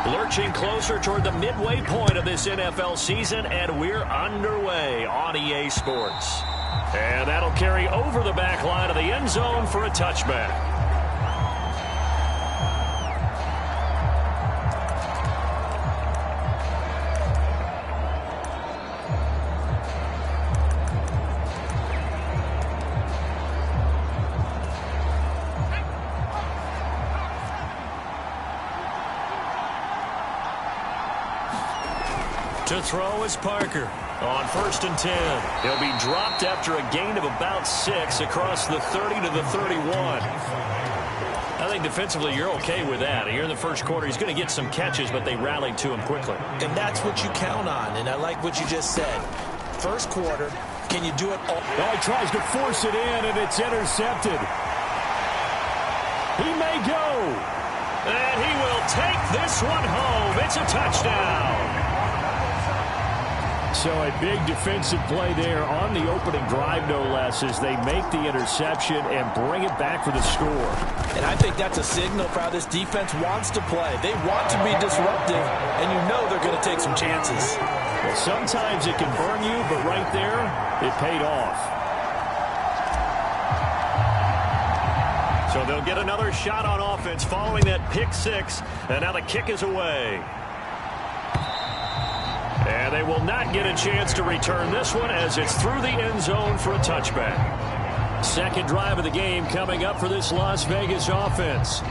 Lurching closer toward the midway point of this NFL season, and we're underway on EA Sports. And that'll carry over the back line of the end zone for a touchback. To throw is Parker on 1st and 10. He'll be dropped after a gain of about 6 across the 30 to the 31. I think defensively you're okay with that. Here in the first quarter, he's going to get some catches, but they rallied to him quickly. And that's what you count on, and I like what you just said. First quarter, can you do it all? Oh, he tries to force it in, and it's intercepted. He may go. And he will take this one home. It's a touchdown. So a big defensive play there on the opening drive, no less, as they make the interception and bring it back for the score. And I think that's a signal for how this defense wants to play. They want to be disruptive, and you know they're going to take some chances. Well, sometimes it can burn you, but right there, it paid off. So they'll get another shot on offense following that pick 6, and now the kick is away. And they will not get a chance to return this one as it's through the end zone for a touchback. Second drive of the game coming up for this Las Vegas offense.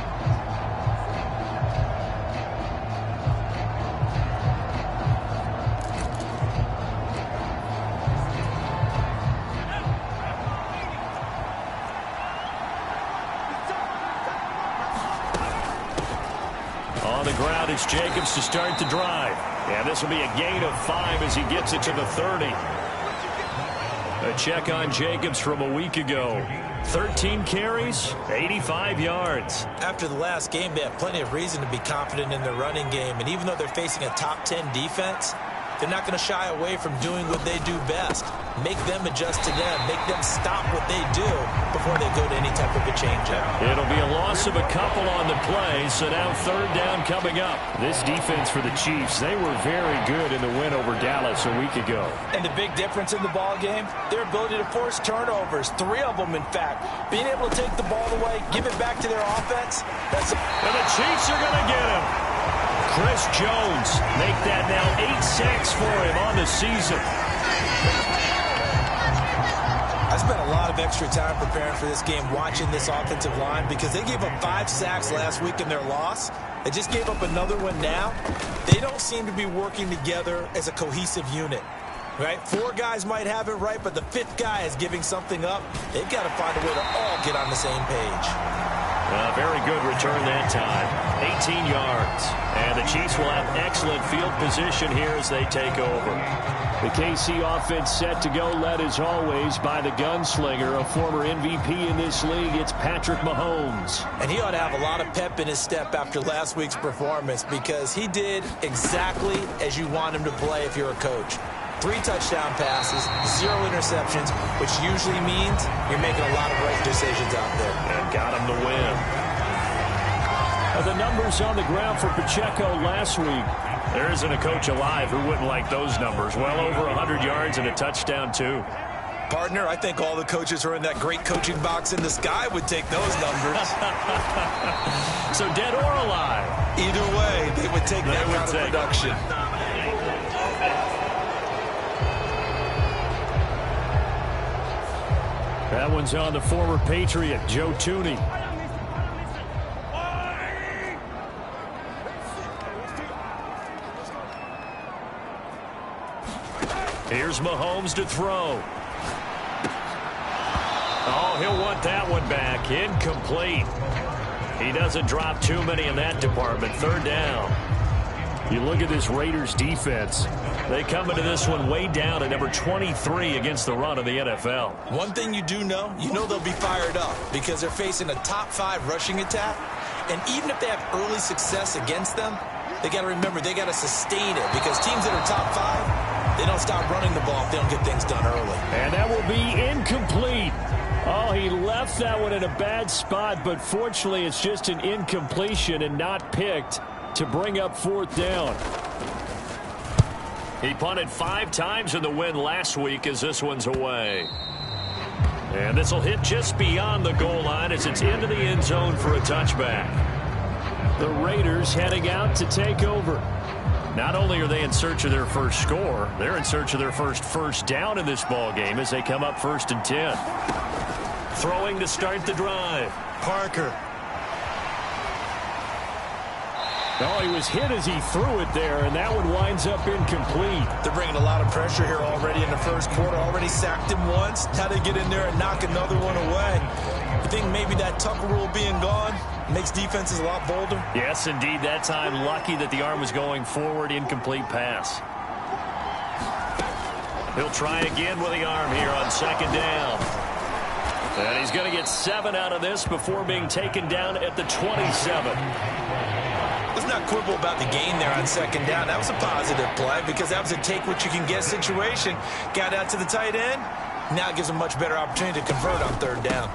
On the ground, it's Jacobs to start the drive. And this will be a gain of 5 as he gets it to the 30. A check on Jacobs from a week ago. 13 carries, 85 yards. After the last game, they have plenty of reason to be confident in their running game. And even though they're facing a top 10 defense, they're not going to shy away from doing what they do best. Make them adjust to them. Make them stop what they do before they go to any type of a change-up. It'll be a loss of a couple on the play, so now third down coming up. This defense for the Chiefs, they were very good in the win over Dallas a week ago. And the big difference in the ball game, their ability to force turnovers, 3 of them, in fact. Being able to take the ball away, give it back to their offense. And the Chiefs are going to get him. Chris Jones make that now 8 sacks for him on the season. I spent a lot of extra time preparing for this game, watching this offensive line, because they gave up 5 sacks last week in their loss. They just gave up another one now. They don't seem to be working together as a cohesive unit. Right? 4 guys might have it right, but the 5th guy is giving something up. They've got to find a way to all get on the same page. Very good return that time. 18 yards. And the Chiefs will have excellent field position here as they take over. The KC offense set to go, led as always by the gunslinger, a former MVP in this league. It's Patrick Mahomes. And he ought to have a lot of pep in his step after last week's performance, because he did exactly as you want him to play if you're a coach. 3 touchdown passes, 0 interceptions, which usually means you're making a lot of right decisions out there. And got him the win. The numbers on the ground for Pacheco last week. There isn't a coach alive who wouldn't like those numbers. Well over 100 yards and a touchdown, too. Partner, I think all the coaches who are in that great coaching box in the sky would take those numbers. So dead or alive? Either way, they would take that kind of production. That one's on the former Patriot, Joe Thuney. Here's Mahomes to throw. Oh, he'll want that one back. Incomplete. He doesn't drop too many in that department. Third down. You look at this Raiders defense. They come into this one way down at number 23 against the run of the NFL. One thing you do know, they'll be fired up because they're facing a top 5 rushing attack. And even if they have early success against them, they got to remember they got to sustain it, because teams that are top 5, they don't stop running the ball if they don't get things done early. And that will be incomplete. Oh, he left that one in a bad spot, but fortunately it's just an incompletion and not picked. to bring up 4th down. He punted 5 times in the win last week as this one's away. And this will hit just beyond the goal line as it's into the end zone for a touchback. The Raiders heading out to take over. Not only are they in search of their first score, they're in search of their first down in this ball game as they come up 1st and 10. Throwing to start the drive. Parker. Oh, he was hit as he threw it there, and that one winds up incomplete. They're bringing a lot of pressure here already in the first quarter. Already sacked him once. Now they get in there and knock another one away. I think maybe that Tucker rule being gone makes defenses a lot bolder. Yes, indeed. That time, lucky that the arm was going forward. Incomplete pass. He'll try again with the arm here on 2nd down. And he's going to get 7 out of this before being taken down at the 27. Let's not quibble about the gain there on 2nd down. That was a positive play because that was a take-what-you-can-get situation. Got out to the tight end. Now it gives him a much better opportunity to convert on 3rd down.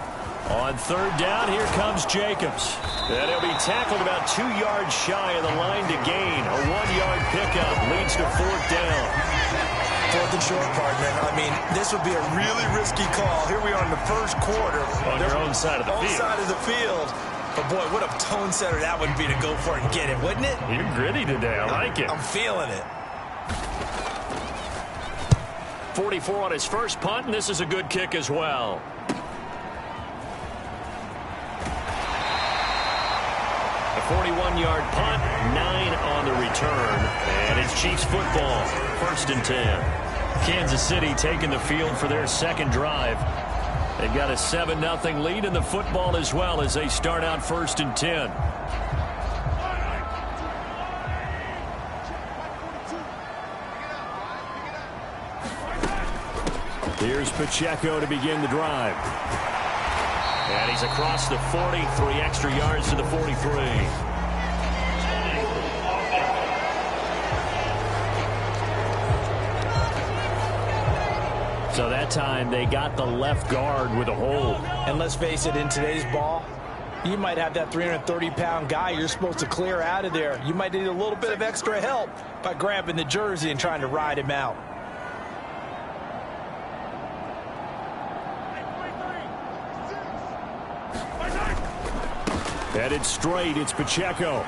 On 3rd down, here comes Jacobs. And he'll be tackled about 2 yards shy of the line to gain. A 1-yard pickup leads to 4th down. 4th and short, partner. I mean, this would be a really risky call. Here we are in the first quarter. On your own side of the field. Own side of the field. But, boy, what a tone setter that would be to go for it and get it, wouldn't it? You're gritty today. I like it. I'm feeling it. 44 on his first punt, and this is a good kick as well. A 41-yard punt, 9 on the return, and it's Chiefs football, 1st and 10. Kansas City taking the field for their second drive. They've got a 7-0 lead in the football as well as they start out 1st and 10. Here's Pacheco to begin the drive. And he's across the 40, 3 extra yards to the 43. So that time they got the left guard with a hold. And let's face it, in today's ball, you might have that 330-pound guy you're supposed to clear out of there. You might need a little bit of extra help by grabbing the jersey and trying to ride him out. Headed straight, it's Pacheco.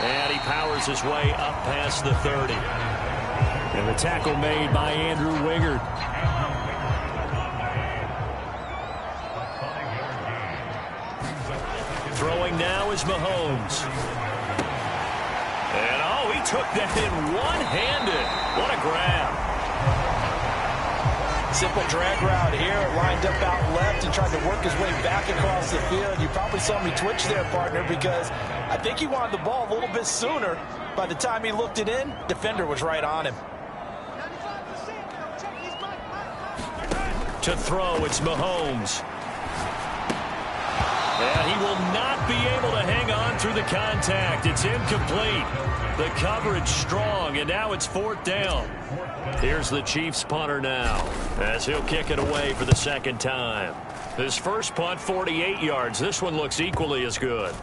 And he powers his way up past the 30. And the tackle made by Andrew Wingard. Throwing now is Mahomes. And, oh, he took that in one-handed. What a grab. Simple drag route here, lined up out left and tried to work his way back across the field. You probably saw me twitch there, partner, because I think he wanted the ball a little bit sooner. By the time he looked it in, defender was right on him. To throw, it's Mahomes. And he will not be able to hang on through the contact. It's incomplete. The coverage strong, and now it's 4th down. Here's the Chiefs punter now as he'll kick it away for the second time. His first punt, 48 yards. This one looks equally as good.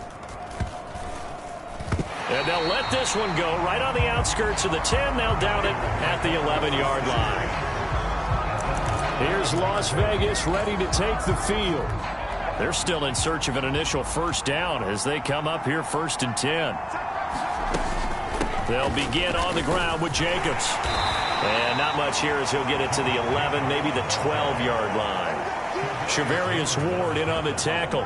And they'll let this one go right on the outskirts of the 10. They'll down it at the 11-yard line. Here's Las Vegas ready to take the field. They're still in search of an initial first down as they come up here 1st and 10. They'll begin on the ground with Jacobs. And not much here as he'll get it to the 11, maybe the 12-yard line. Shavarius Ward in on the tackle.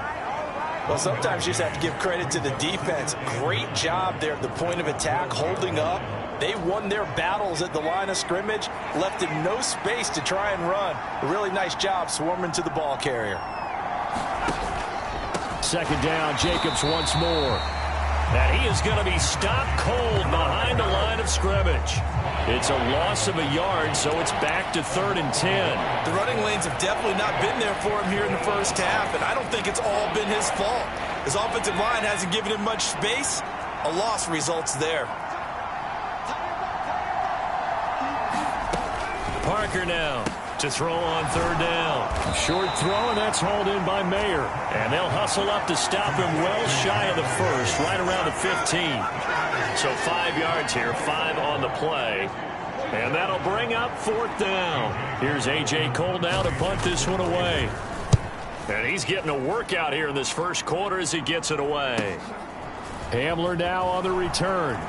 Well, sometimes you just have to give credit to the defense. Great job there at the point of attack, holding up. They won their battles at the line of scrimmage, left him no space to try and run. A really nice job swarming to the ball carrier. 2nd down, Jacobs once more. And he is going to be stopped cold behind the line of scrimmage. It's a loss of a yard, so it's back to 3rd and 10. The running lanes have definitely not been there for him here in the first half, and I don't think it's all been his fault. His offensive line hasn't given him much space. A loss results there. Parker now to throw on 3rd down. Short throw, and that's hauled in by Mayer. And they'll hustle up to stop him well shy of the first, right around the 15. So 5 yards here, 5 on the play. And that'll bring up 4th down. Here's A.J. Cole now to punt this one away. And he's getting a workout here in this first quarter as he gets it away. Hamler now on the return.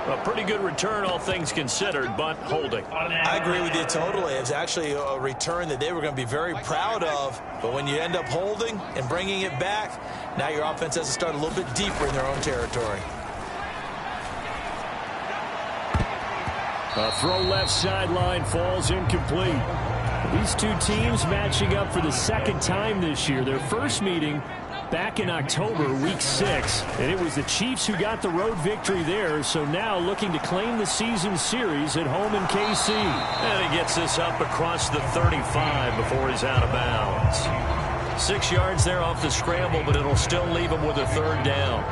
A pretty good return, all things considered, but holding. I agree with you totally. It's actually a return that they were going to be very proud of. But when you end up holding and bringing it back, now your offense has to start a little bit deeper in their own territory. A throw left sideline falls incomplete. These two teams matching up for the second time this year. Their first meeting back in October, week 6, and it was the Chiefs who got the road victory there, so now looking to claim the season series at home in KC. And he gets this up across the 35 before he's out of bounds. 6 yards there off the scramble, but it'll still leave him with a 3rd down.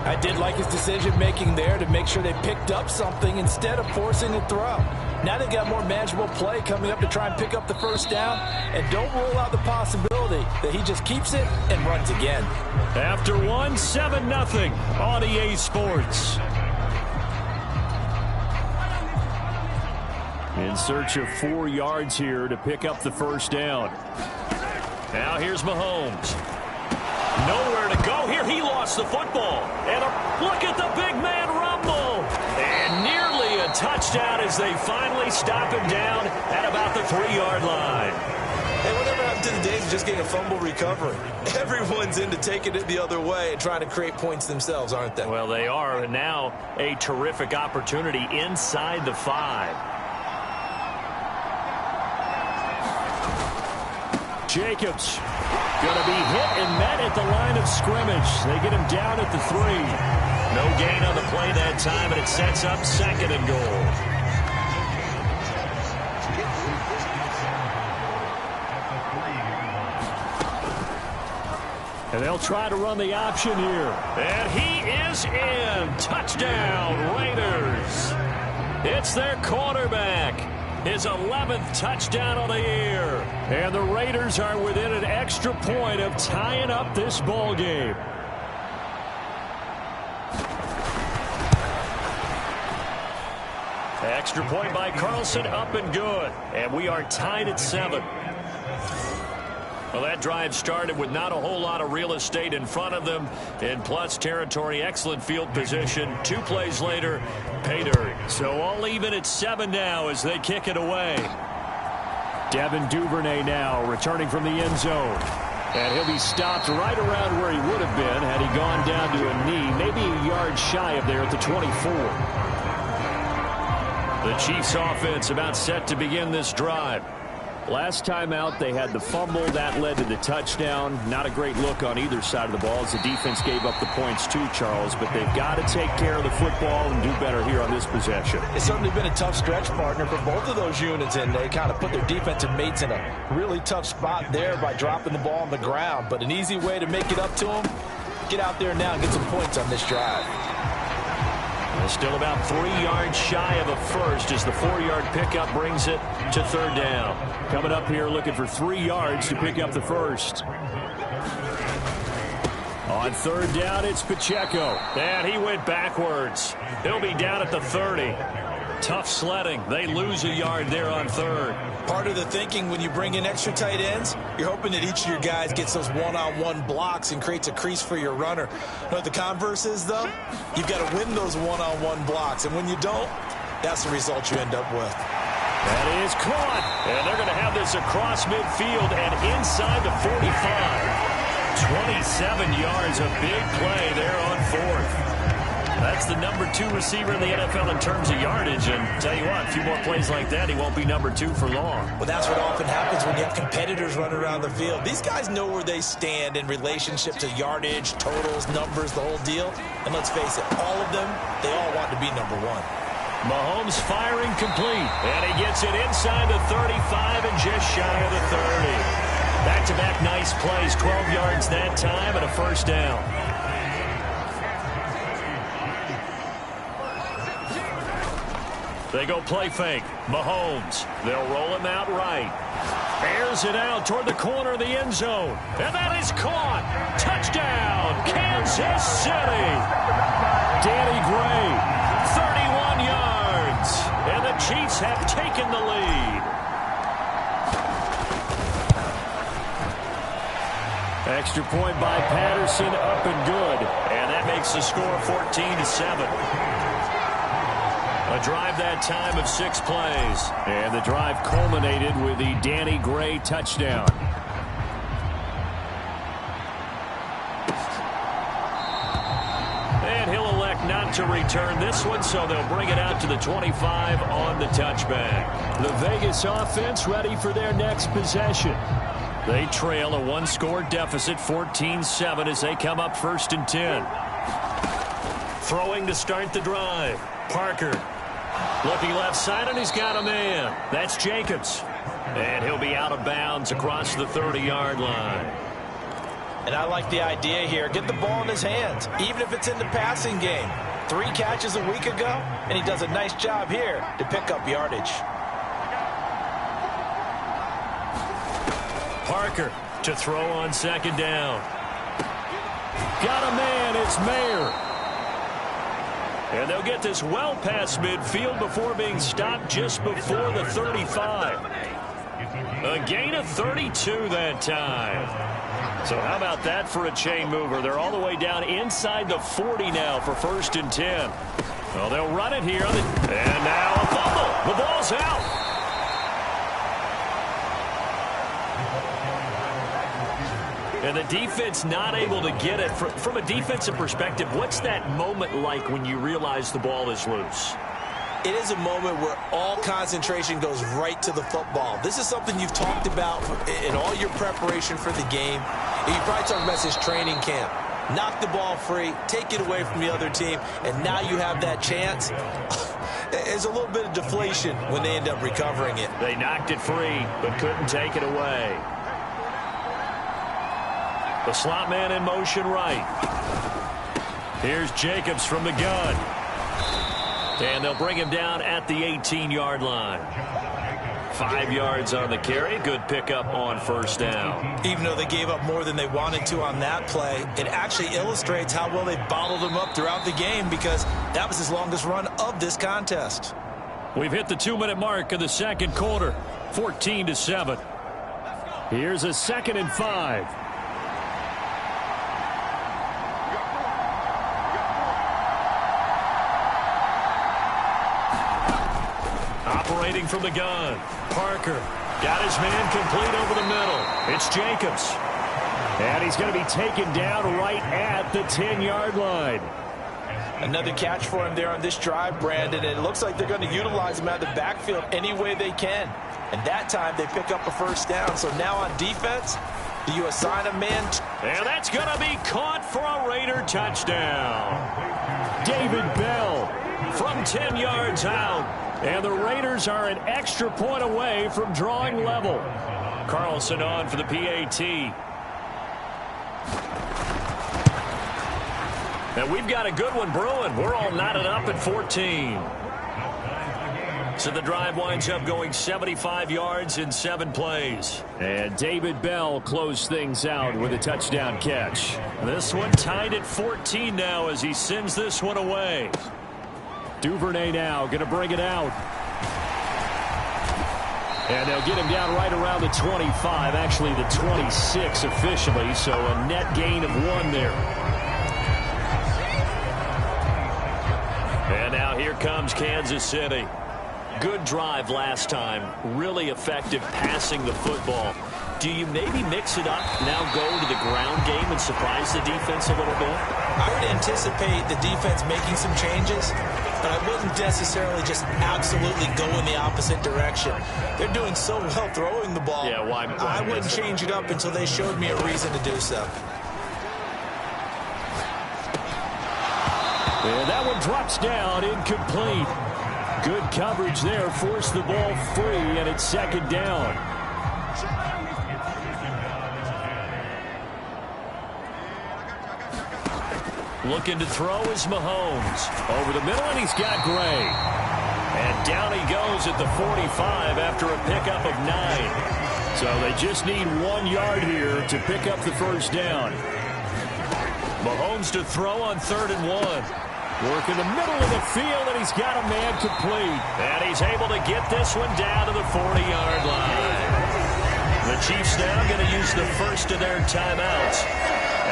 I did like his decision-making there to make sure they picked up something instead of forcing a throw. Now they've got more manageable play coming up to try and pick up the 1st down, and don't rule out the possibility that he just keeps it and runs again. After 1, 7-0 on EA Sports. In search of 4 yards here to pick up the 1st down. Now here's Mahomes. Nowhere to go here. He lost the football. And look at the big man rumble. And nearly a touchdown as they finally stop him down at about the 3-yard line. Hey, whatever happened to the days of just getting a fumble recovery? Everyone's into taking it the other way and trying to create points themselves, aren't they? Well, they are. And now a terrific opportunity inside the 5. Jacobs going to be hit and met at the line of scrimmage. They get him down at the 3. No gain on the play that time, and it sets up 2nd and goal. And they'll try to run the option here. And he is in. Touchdown, Raiders. It's their quarterback. His 11th touchdown of the year. And the Raiders are within an extra point of tying up this ball game. Extra point by Carlson, up and good. And we are tied at 7. Well, that drive started with not a whole lot of real estate in front of them. In plus territory, excellent field position. 2 plays later, pay dirt. So all even at 7 now as they kick it away. Devin Duvernay now returning from the end zone. And he'll be stopped right around where he would have been had he gone down to a knee, maybe a yard shy of there at the 24. The Chiefs offense about set to begin this drive. Last time out, they had the fumble. That led to the touchdown. Not a great look on either side of the ball as the defense gave up the points too, Charles. But they've got to take care of the football and do better here on this possession. It's certainly been a tough stretch, partner, for both of those units, and they kind of put their defensive mates in a really tough spot there by dropping the ball on the ground. But an easy way to make it up to them, get out there now and get some points on this drive. Still about 3 yards shy of a first as the 4-yard pickup brings it to 3rd down. Coming up here looking for 3 yards to pick up the first. On 3rd down, it's Pacheco. And he went backwards. He'll be down at the 30. Tough sledding. They lose a yard there on 3rd. Part of the thinking when you bring in extra tight ends, you're hoping that each of your guys gets those one-on-one blocks and creates a crease for your runner. You know what the converse is, though? You've got to win those one-on-one blocks, and when you don't, that's the result you end up with. That is caught. And they're going to have this across midfield and inside the 45. 27 yards, a big play there on 4th. That's the number 2 receiver in the NFL in terms of yardage. And tell you what, a few more plays like that, he won't be number 2 for long. Well, that's what often happens when you have competitors running around the field. These guys know where they stand in relationship to yardage, totals, numbers, the whole deal. And let's face it, all of them, they all want to be number 1. Mahomes firing complete. And he gets it inside the 35 and just shy of the 30. Back-to-back nice plays, 12 yards that time and a 1st down. They go play fake. Mahomes. They'll roll him out right. Airs it out toward the corner of the end zone. And that is caught. Touchdown, Kansas City. Danny Gray, 31 yards. And the Chiefs have taken the lead. Extra point by Patterson, up and good. And that makes the score 14-7. A drive that time of 6 plays. And the drive culminated with the Danny Gray touchdown. And he'll elect not to return this one, so they'll bring it out to the 25 on the touchback. The Vegas offense ready for their next possession. They trail a one-score deficit, 14-7, as they come up 1st and 10. Throwing to start the drive. Parker. Looking left side, and he's got a man. That's Jacobs. And he'll be out of bounds across the 30-yard line. And I like the idea here. Get the ball in his hands, even if it's in the passing game. 3 catches a week ago, and he does a nice job here to pick up yardage. Parker to throw on 2nd down. Got a man. It's Mayer. And they'll get this well past midfield before being stopped just before the 35. A gain of 32 that time. So how about that for a chain mover? They're all the way down inside the 40 now for 1st and 10. Well, they'll run it here. And now a fumble. The ball's out. And the defense not able to get it. From a defensive perspective, what's that moment like when you realize the ball is loose? It is a moment where all concentration goes right to the football. This is something you've talked about in all your preparation for the game. And you probably talked about this training camp. Knock the ball free, take it away from the other team, and now you have that chance. There's a little bit of deflation when they end up recovering it. They knocked it free, but couldn't take it away. The slot man in motion right. Here's Jacobs from the gun. And they'll bring him down at the 18-yard line. 5 yards on the carry. Good pickup on 1st down. Even though they gave up more than they wanted to on that play, it actually illustrates how well they bottled him up throughout the game, because that was his longest run of this contest. We've hit the 2-minute mark of the 2nd quarter. 14-7. Here's a 2nd and 5. Operating from the gun. Parker got his man complete over the middle. It's Jacobs. And he's going to be taken down right at the 10-yard line. Another catch for him there on this drive, Brandon. And it looks like they're going to utilize him out of the backfield any way they can. And that time they pick up a 1st down. So now on defense, do you assign a man? And that's going to be caught for a Raider touchdown. David Bell from 10 yards out. And the Raiders are an extra point away from drawing level. Carlson on for the PAT. And we've got a good one brewing. We're all knotted up at 14. So the drive winds up going 75 yards in 7 plays. And David Bell closed things out with a touchdown catch. This one tied at 14 now as he sends this one away. Duvernay now going to bring it out. And they'll get him down right around the 25, actually the 26 officially, so a net gain of 1 there. And now here comes Kansas City. Good drive last time. Really effective passing the football. Do you maybe mix it up, now go to the ground game and surprise the defense a little bit? I would anticipate the defense making some changes, but I wouldn't necessarily just absolutely go in the opposite direction. They're doing so well throwing the ball. Yeah, why I wouldn't change it up until they showed me a reason to do so. And that one drops down, incomplete. Good coverage there, forced the ball free, and it's 2nd down. Looking to throw is Mahomes. Over the middle, and he's got Gray. And down at the 45 after a pickup of 9. So they just need 1 yard here to pick up the first down. Mahomes to throw on 3rd and 1. Work in the middle of the field, and he's got a man complete. And he's able to get this one down to the 40-yard line. The Chiefs now going to use the first of their timeouts,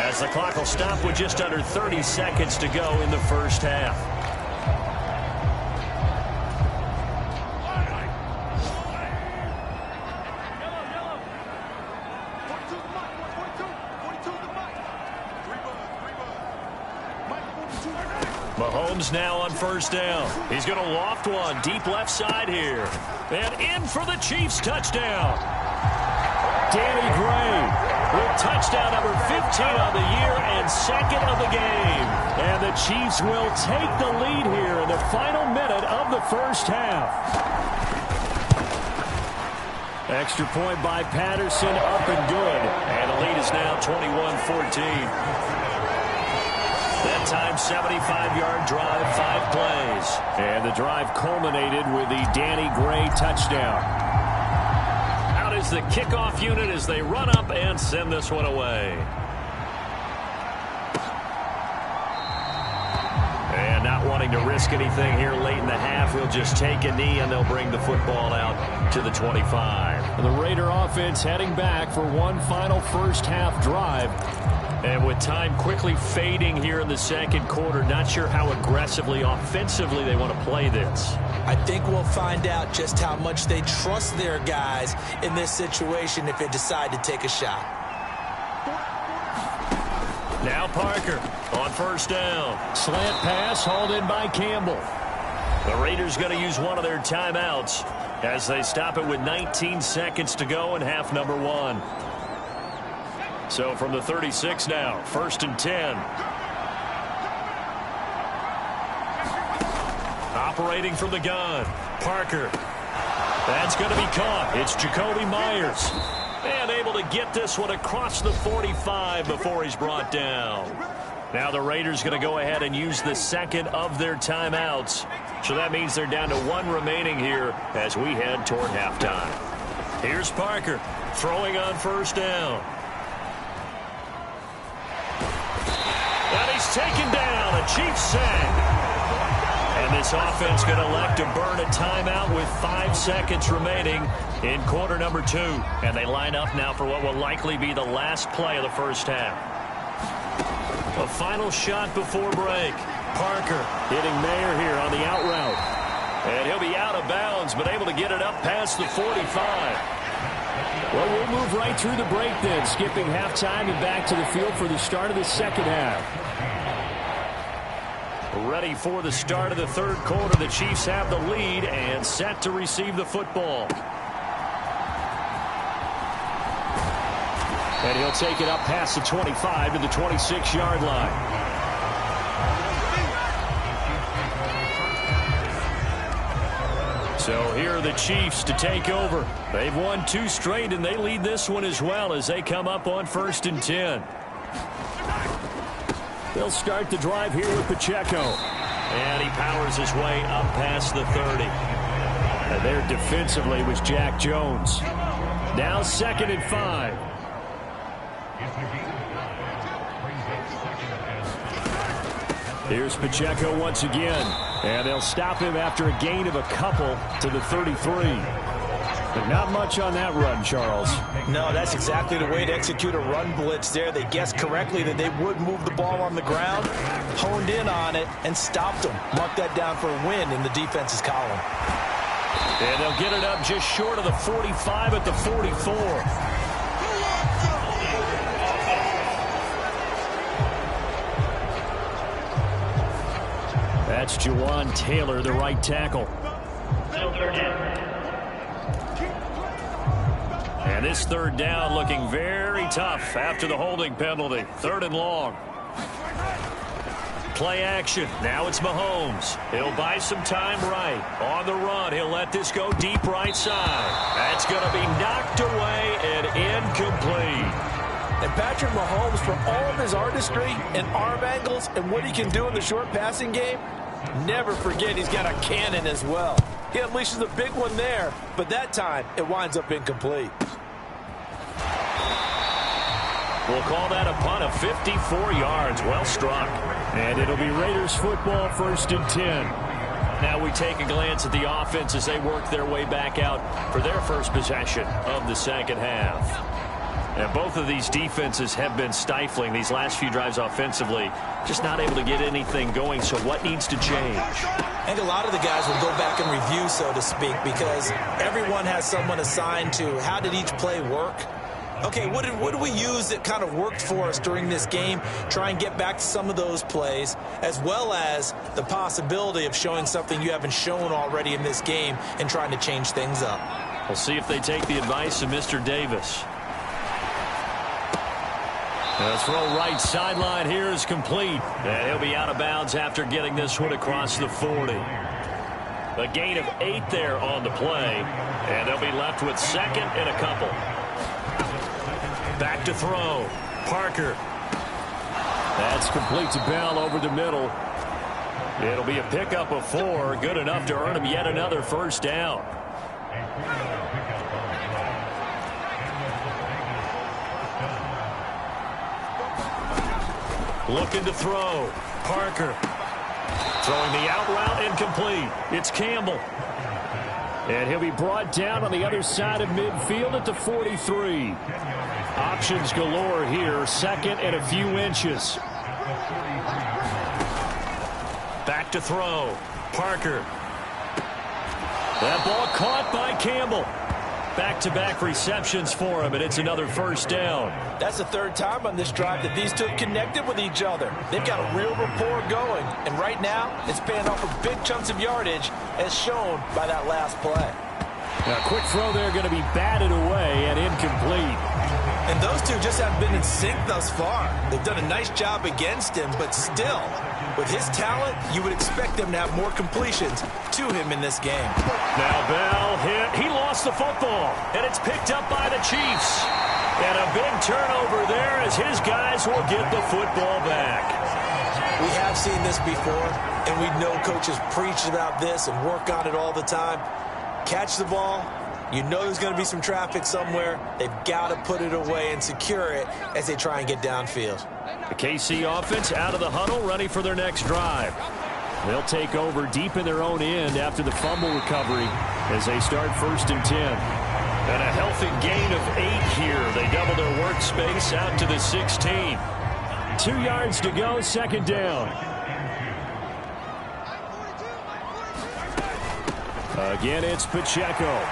as the clock will stop with just under 30 seconds to go in the first half. Mahomes now on first down. He's going to loft one deep left side here. And in for the Chiefs touchdown. Danny Gray with touchdown number 15 on the year and 2nd of the game. And the Chiefs will take the lead here in the final minute of the first half. Extra point by Patterson, up and good. And the lead is now 21-14. That time, 75-yard drive, 5 plays. And the drive culminated with the Danny Gray touchdown. Out is the kickoff unit as they run up and send this one away. And not wanting to risk anything here late in the half, he'll just take a knee and they'll bring the football out to the 25. The Raider offense heading back for one final first half drive. And with time quickly fading here in the second quarter, not sure how aggressively, offensively they want to play this. I think we'll find out just how much they trust their guys in this situation if they decide to take a shot. Now Parker on first down. Slant pass hauled in by Campbell. The Raiders going to use one of their timeouts as they stop it with 19 seconds to go in half number 1. So from the 36 now, 1st and 10. Operating from the gun, Parker. That's going to be caught. It's Jacoby Myers. And able to get this one across the 45 before he's brought down. Now the Raiders going to go ahead and use the second of their timeouts. So that means they're down to 1 remaining here as we head toward halftime. Here's Parker throwing on first down. And he's taken down, a Chiefs sack. And this offense going to elect to burn a timeout with 5 seconds remaining in quarter number 2. And they line up now for what will likely be the last play of the first half. A final shot before break. Parker hitting Mayer here on the out route. And he'll be out of bounds, but able to get it up past the 45. Well, we'll move right through the break then, skipping halftime and back to the field for the start of the second half. Ready for the start of the third quarter. The Chiefs have the lead and set to receive the football. And he'll take it up past the 25 to the 26-yard line. So here are the Chiefs to take over. They've won 2 straight, and they lead this one as well as they come up on 1st and 10. They'll start the drive here with Pacheco. And he powers his way up past the 30. And there defensively was Jack Jones. Now 2nd and 5. Here's Pacheco once again. And they'll stop him after a gain of a couple to the 33. But not much on that run, Charles. No, that's exactly the way to execute a run blitz there. They guessed correctly that they would move the ball on the ground, honed in on it, and stopped them. Mark that down for a win in the defense's column. And they'll get it up just short of the 45 at the 44. That's Jawan Taylor, the right tackle. And this third down looking very tough after the holding penalty. 3rd and long. Play action. Now it's Mahomes. He'll buy some time right. On the run, he'll let this go deep right side. That's going to be knocked away and incomplete. And Patrick Mahomes, for all of his artistry and arm angles and what he can do in the short passing game, never forget he's got a cannon as well. He unleashes a big one there, but that time it winds up incomplete. We'll call that a punt of 54 yards. Well struck. And it'll be Raiders football, 1st and 10. Now we take a glance at the offense as they work their way back out for their first possession of the second half. And both of these defenses have been stifling these last few drives offensively. Just not able to get anything going, so what needs to change? I think a lot of the guys will go back and review, so to speak, because everyone has someone assigned to how did each play work. Okay, what did we use that kind of worked for us during this game? Try and get back to some of those plays, as well as the possibility of showing something you haven't shown already in this game and trying to change things up. We'll see if they take the advice of Mr. Davis. The throw right sideline here is complete. And he'll be out of bounds after getting this one across the 40. A gain of 8 there on the play. And they'll be left with 2nd and a couple. Back to throw. Parker. That's complete to Bell over the middle. It'll be a pickup of 4. Good enough to earn him yet another first down. Looking to throw. Parker. Throwing the out route incomplete. It's Campbell. And he'll be brought down on the other side of midfield at the 43. Options galore here. 2nd and a few inches. Back to throw. Parker. That ball caught by Campbell. Back-to-back receptions for him, and it's another first down. That's the 3rd time on this drive that these two have connected with each other. They've got a real rapport going, and right now it's paying off for big chunks of yardage, as shown by that last play. Now, quick throw there, going to be batted away and incomplete. And those two just haven't been in sync thus far. They've done a nice job against him, but still, with his talent, you would expect them to have more completions to him in this game. Now Bell hit. He lost the football, and it's picked up by the Chiefs. And a big turnover there as his guys will get the football back. We have seen this before, and we know coaches preach about this and work on it all the time. Catch the ball. You know there's going to be some traffic somewhere. They've got to put it away and secure it as they try and get downfield. The KC offense out of the huddle, ready for their next drive. They'll take over deep in their own end after the fumble recovery as they start 1st and 10. And a healthy gain of 8 here. They double their workspace out to the 16. 2 yards to go, 2nd down. Again, it's Pacheco.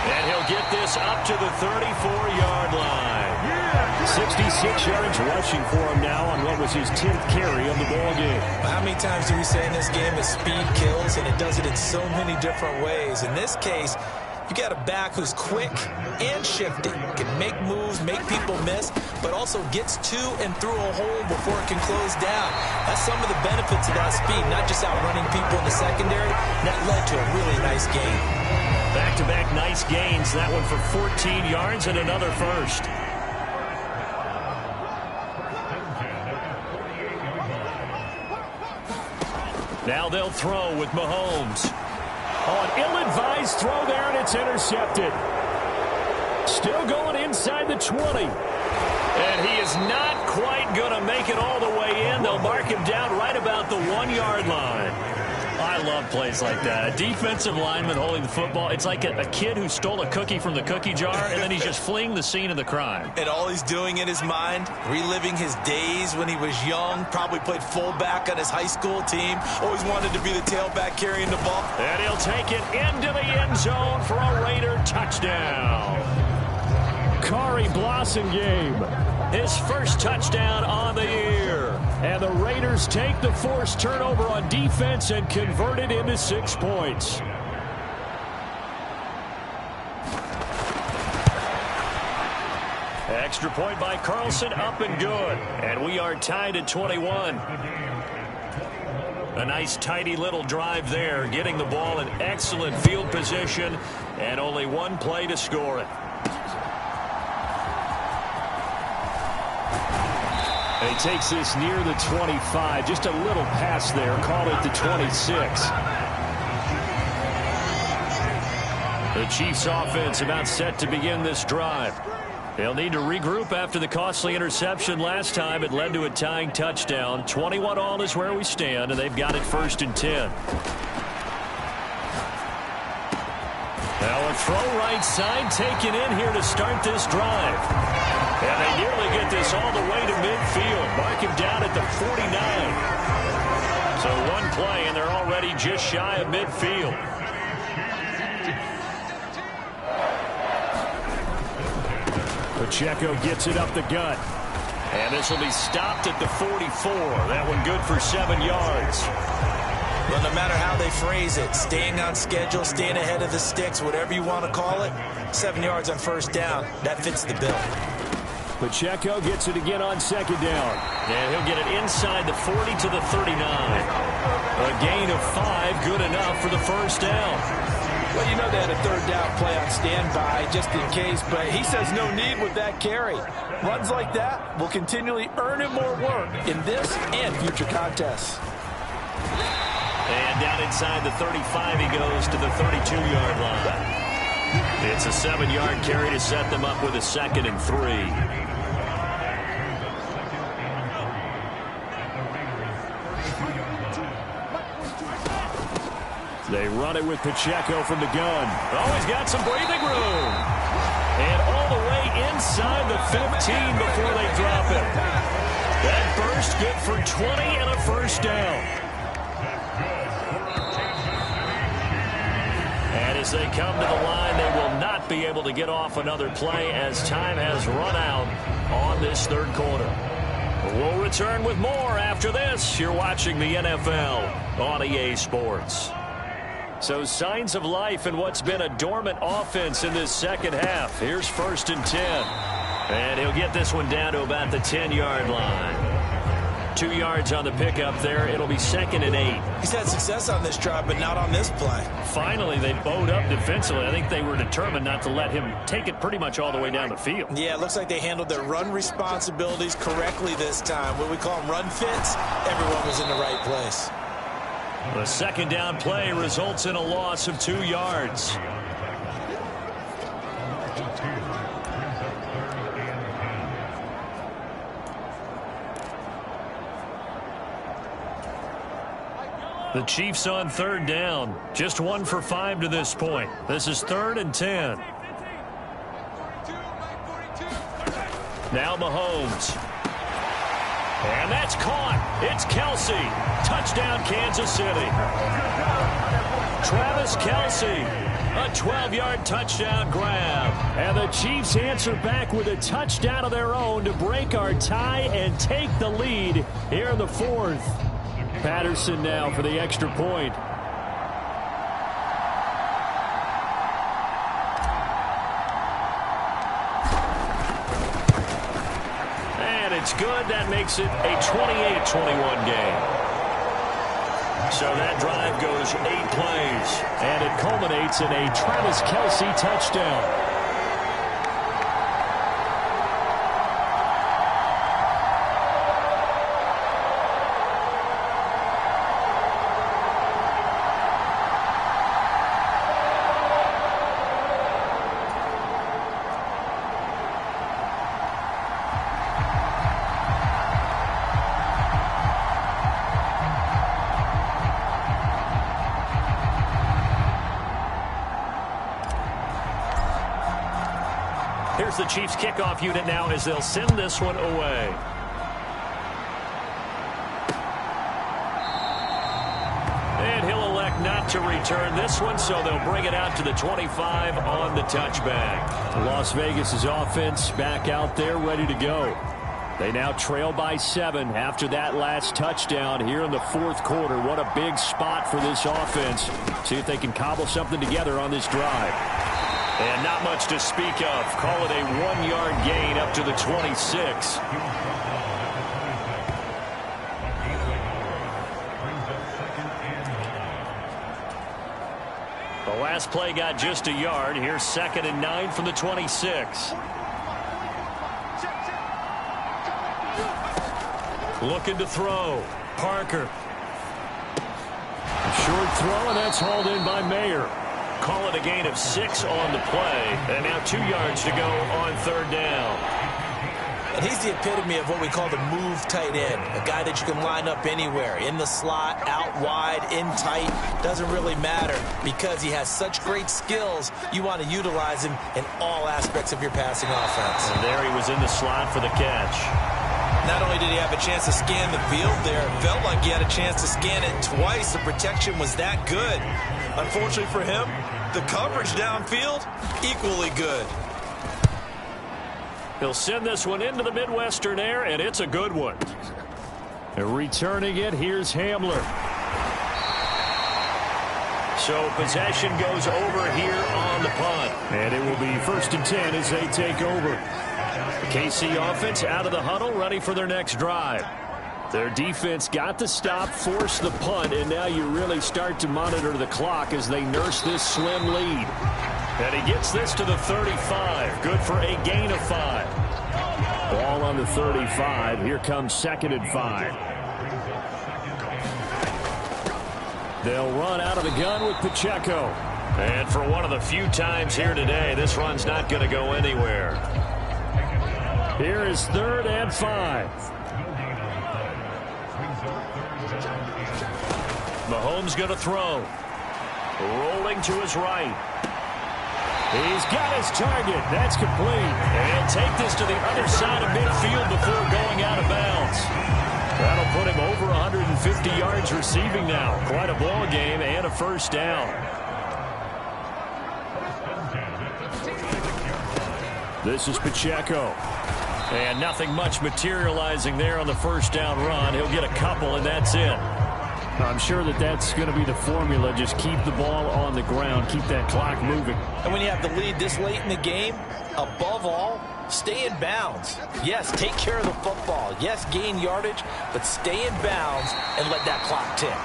And he'll get this up to the 34-yard line. 66 yards rushing for him now on what was his 10th carry of the ball game. How many times do we say in this game that speed kills, and it does it in so many different ways? In this case, you got a back who's quick and shifty, can make moves, make people miss, but also gets to and through a hole before it can close down. That's some of the benefits of that speed, not just outrunning people in the secondary. That led to a really nice game. Back-to-back nice gains. That one for 14 yards and another first. Now they'll throw with Mahomes. Oh, an ill-advised throw there, and it's intercepted. Still going inside the 20. And he is not quite going to make it all the way in. They'll mark him down right about the 1-yard line. I love plays like that. A defensive lineman holding the football. It's like a kid who stole a cookie from the cookie jar, and then he's just fleeing the scene of the crime. And all he's doing in his mind, reliving his days when he was young, probably played fullback on his high school team, always wanted to be the tailback carrying the ball. And he'll take it into the end zone for a Raider touchdown. Kari Blossengame, his first touchdown on the year. And the Raiders take the forced turnover on defense and convert it into 6 points. Extra point by Carlson, up and good. And we are tied at 21. A nice tidy little drive there, getting the ball in excellent field position, and only one play to score it. He takes this near the 25. Just a little pass there. Call it the 26. The Chiefs offense about set to begin this drive. They'll need to regroup after the costly interception last time. It led to a tying touchdown. 21 all is where we stand, and they've got it 1st and 10. Now a throw right side taken in here to start this drive. And they nearly get this all the way to midfield. Mark him down at the 49. So one play, and they're already just shy of midfield. Pacheco gets it up the gut. And this will be stopped at the 44. That one good for 7 yards. Well, no matter how they phrase it, staying on schedule, staying ahead of the sticks, whatever you want to call it, 7 yards on 1st down, that fits the bill. Pacheco gets it again on 2nd down. And he'll get it inside the 40 to the 39. A gain of 5, good enough for the 1st down. Well, you know they had a 3rd down play on standby just in case, but he says no need with that carry. Runs like that will continually earn him more work in this and future contests. And down inside the 35 he goes to the 32-yard line. It's a 7-yard carry to set them up with a 2nd and 3. They run it with Pacheco from the gun. Always got some breathing room. And all the way inside the 15 before they drop it. That burst good for 20 and a 1st down. And as they come to the line, they will not be able to get off another play as time has run out on this 3rd quarter. We'll return with more after this. You're watching the NFL on EA Sports. So signs of life in what's been a dormant offense in this 2nd half. Here's 1st and 10. And he'll get this one down to about the 10-yard line. 2 yards on the pickup there. It'll be 2nd and 8. He's had success on this drive, but not on this play. Finally, they bowed up defensively. I think they were determined not to let him take it pretty much all the way down the field. Yeah, it looks like they handled their run responsibilities correctly this time. What we call them run fits, everyone was in the right place. The 2nd down play results in a loss of 2 yards. The Chiefs on 3rd down. Just 1 for 5 to this point. This is 3rd and 10. Now Mahomes. And that's caught. It's Kelsey. Touchdown, Kansas City. Travis Kelsey. A 12-yard touchdown grab. And the Chiefs answer back with a touchdown of their own to break our tie and take the lead here in the 4th. Patterson now for the extra point. And it's good. That makes it a 28-21 game. So that drive goes 8 plays. And it culminates in a Travis Kelsey touchdown. Here's the Chiefs kickoff unit now as they'll send this one away. And he'll elect not to return this one, so they'll bring it out to the 25 on the touchback. Las Vegas' offense back out there ready to go. They now trail by 7 after that last touchdown here in the 4th quarter. What a big spot for this offense. See if they can cobble something together on this drive. And not much to speak of. Call it a 1-yard gain up to the 26. The last play got just a yard. Here's 2nd and 9 from the 26. Looking to throw. Parker. Short throw, and that's hauled in by Mayer. call it a gain of 6 on the play. And now 2 yards to go on 3rd down. And he's the epitome of what we call the move tight end, a guy that you can line up anywhere, in the slot, out wide, in tight, doesn't really matter because he has such great skills. You want to utilize him in all aspects of your passing offense. And there he was in the slot for the catch. Not only did he have a chance to scan the field there, it felt like he had a chance to scan it twice. The protection was that good. Unfortunately for him, the coverage downfield, equally good. He'll send this one into the Midwestern air, and it's a good one. And returning it, here's Hamler. So possession goes over here on the punt. And it will be 1st and 10 as they take over. The KC offense out of the huddle, ready for their next drive. Their defense got the stop, forced the punt, and now you really start to monitor the clock as they nurse this slim lead. And he gets this to the 35. Good for a gain of 5. Ball on the 35. Here comes 2nd and 5. They'll run out of the gun with Pacheco. And for one of the few times here today, this run's not going to go anywhere. Here is 3rd and 5. Mahomes going to throw. Rolling to his right. He's got his target. That's complete. And take this to the other side of midfield before going out of bounds. That'll put him over 150 yards receiving now. Quite a ball game and a 1st down. This is Pacheco. And nothing much materializing there on the 1st down run. He'll get a couple, and that's it. I'm sure that that's going to be the formula. Just keep the ball on the ground. Keep that clock moving. And when you have the lead this late in the game, above all, stay in bounds. Yes, take care of the football. Yes, gain yardage, but stay in bounds and let that clock tick.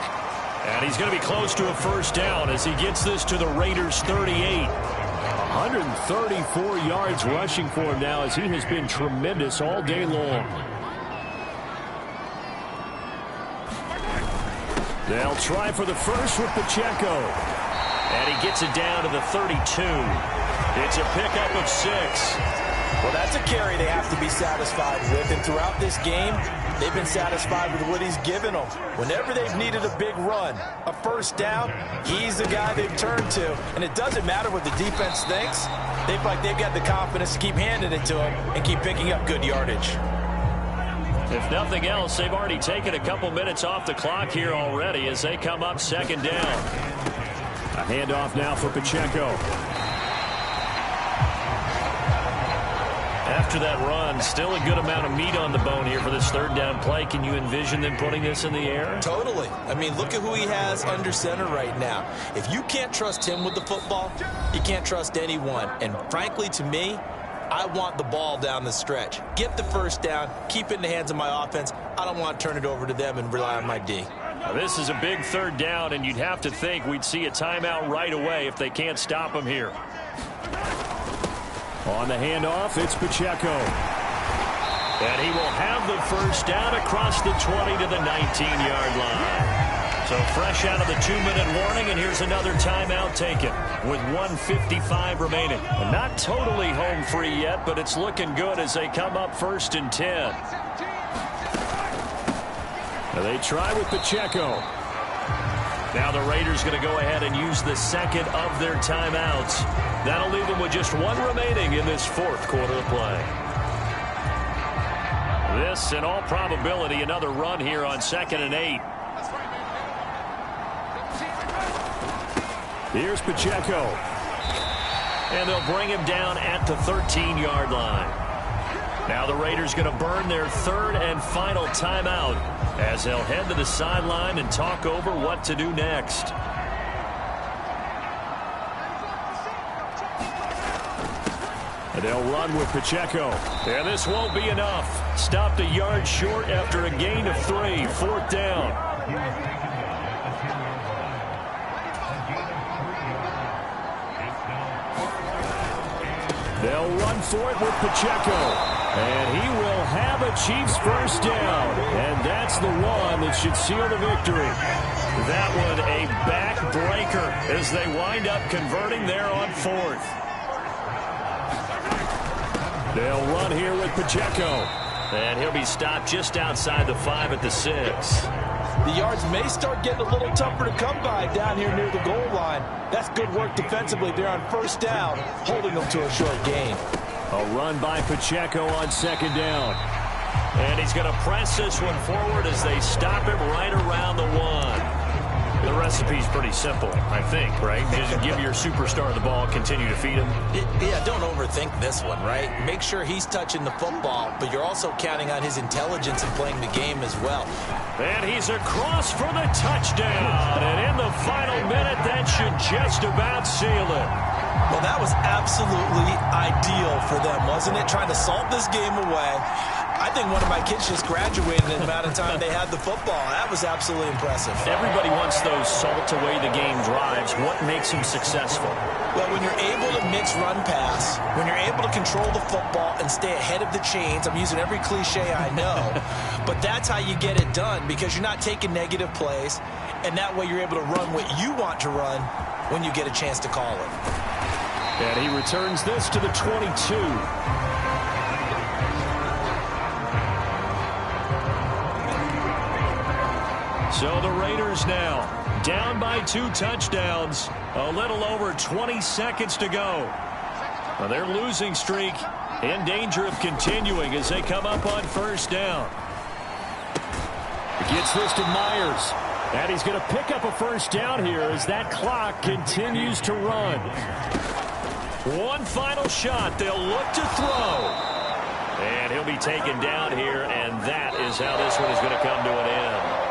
And he's going to be close to a 1st down as he gets this to the Raiders' 38. 134 yards rushing for him now as he has been tremendous all day long. They'll try for the first with Pacheco. And he gets it down to the 32. It's a pickup of 6. Well, that's a carry they have to be satisfied with. And throughout this game, they've been satisfied with what he's given them. Whenever they've needed a big run, a 1st down, he's the guy they've turned to. And it doesn't matter what the defense thinks. They feel like they've got the confidence to keep handing it to him and keep picking up good yardage. If nothing else, they've already taken a couple minutes off the clock here already as they come up 2nd down. A handoff now for Pacheco. After that run, still a good amount of meat on the bone here for this 3rd down play. Can you envision them putting this in the air? Totally. I mean, look at who he has under center right now. If you can't trust him with the football, you can't trust anyone. And frankly, to me, I want the ball down the stretch. Get the 1st down, keep it in the hands of my offense. I don't want to turn it over to them and rely on my D. Now, this is a big 3rd down, and you'd have to think we'd see a timeout right away if they can't stop him here. On the handoff, it's Pacheco. And he will have the 1st down across the 20 to the 19-yard line. So fresh out of the 2-minute warning, and here's another timeout taken with 1:55 remaining. And not totally home free yet, but it's looking good as they come up 1st and 10. Now they try with Pacheco. Now the Raiders going to go ahead and use the 2nd of their timeouts. That'll leave them with just 1 remaining in this 4th quarter of play. This, in all probability, another run here on 2nd and 8. Here's Pacheco. And they'll bring him down at the 13-yard line. Now the Raiders going to burn their 3rd and final timeout as they'll head to the sideline and talk over what to do next. And they'll run with Pacheco. And this won't be enough. Stopped a yard short after a gain of 3. 4th down. They'll run for it with Pacheco. And he will have a Chiefs 1st down. And that's the one that should seal the victory. That one a backbreaker as they wind up converting there on fourth. They'll run here with Pacheco. And he'll be stopped just outside the 5 at the 6. The yards may start getting a little tougher to come by down here near the goal line. That's good work defensively there on first down, holding them to a short gain. A run by Pacheco on second down. And he's going to press this one forward as they stop him right around the 1. The recipe's pretty simple, I think, right? Just give your superstar the ball, continue to feed him. Yeah, don't overthink this one, right? Make sure he's touching the football, but you're also counting on his intelligence in playing the game as well. And he's across for the touchdown. And in the final minute, that should just about seal it. Well, that was absolutely ideal for them, wasn't it? Trying to salt this game away. I think one of my kids just graduated in the amount of time they had the football. That was absolutely impressive. Everybody wants those salt away the game drives. What makes them successful? Well, when you're able to mix run pass, when you're able to control the football and stay ahead of the chains, I'm using every cliche I know, but that's how you get it done because you're not taking negative plays, and that way you're able to run what you want to run when you get a chance to call it. And he returns this to the 22. So the Raiders now down by 2 touchdowns. A little over 20 seconds to go. Now their losing streak in danger of continuing as they come up on first down. He gets this to Myers. And he's going to pick up a first down here as that clock continues to run. One final shot. They'll look to throw. And he'll be taken down here, and that is how this one is going to come to an end.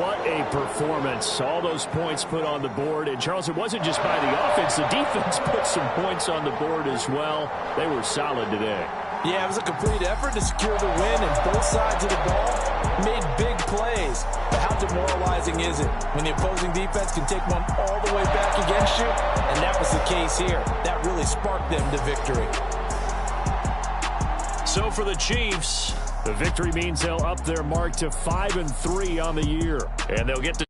What a performance. All those points put on the board. And, Charles, it wasn't just by the offense. The defense put some points on the board as well. They were solid today. Yeah, it was a complete effort to secure the win, and both sides of the ball made big plays. But how demoralizing is it when the opposing defense can take one all the way back against you? And that was the case here. That really sparked them to victory. So for the Chiefs, the victory means they'll up their mark to 5-3 on the year. And they'll get to